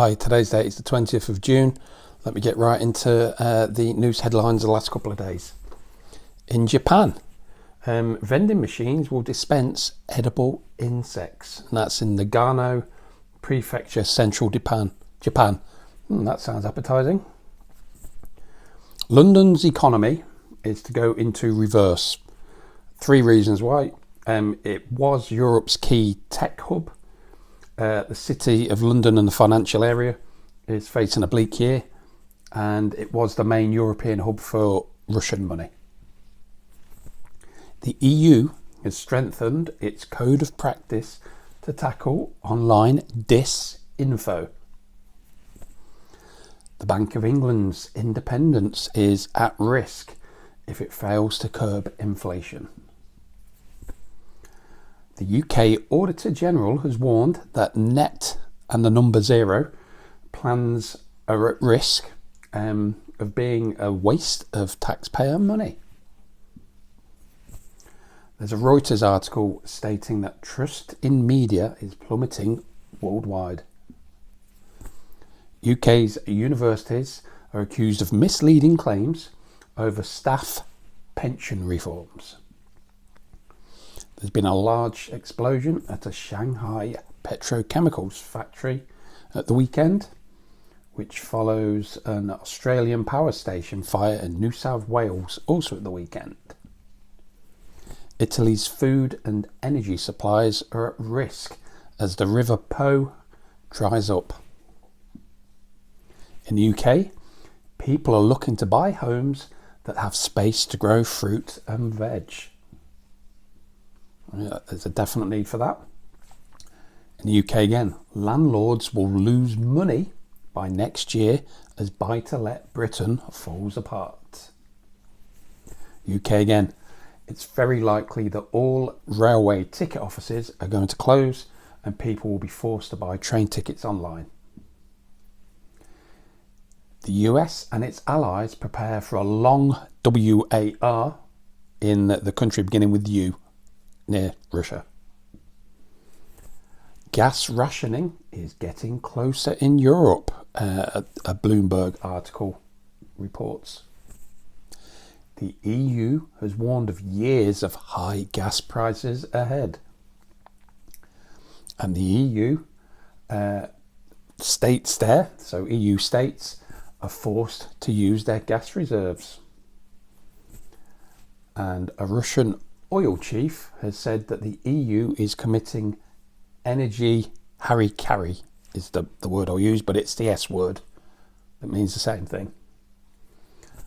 Hi, today's date is the 20th of June. Let me get right into the news headlines of the last couple of days. In Japan, vending machines will dispense edible insects. And that's in Nagano Prefecture, central Japan. That sounds appetizing. London's economy is to go into reverse. 3 reasons why. It was Europe's key tech hub. The city of London and the financial area is facing a bleak year, and it was the main European hub for Russian money. The EU has strengthened its code of practice to tackle online disinfo. The Bank of England's independence is at risk if it fails to curb inflation. The UK Auditor General has warned that net and the number 0 plans are at risk of being a waste of taxpayer money. There's a Reuters article stating that trust in media is plummeting worldwide. UK's universities are accused of misleading claims over staff pension reforms. There's been a large explosion at a Shanghai petrochemicals factory at the weekend, which follows an Australian power station fire in New South Wales also at the weekend. Italy's food and energy supplies are at risk as the River Po dries up. In the UK, people are looking to buy homes that have space to grow fruit and veg. There's a definite need for that. In the UK again, landlords will lose money by next year as buy-to-let Britain falls apart. UK again, it's very likely that all railway ticket offices are going to close and people will be forced to buy train tickets online. The US and its allies prepare for a long WAR in the country beginning with U, near Russia. Gas rationing is getting closer in Europe, a Bloomberg article reports. The EU has warned of years of high gas prices ahead. And the EU states there, so EU states, are forced to use their gas reserves. And a Russian oil chief has said that the EU is committing energy harikari is the word I'll use, but it's the S word. It means the same thing.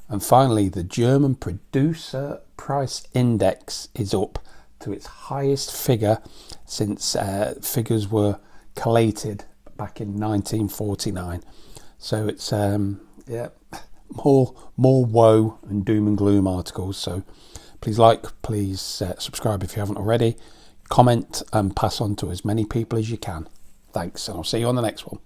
And finally, the German producer price index is up to its highest figure since figures were collated back in 1949. So it's more woe and doom and gloom articles. So please subscribe if you haven't already. Comment and pass on to as many people as you can. Thanks, and I'll see you on the next one.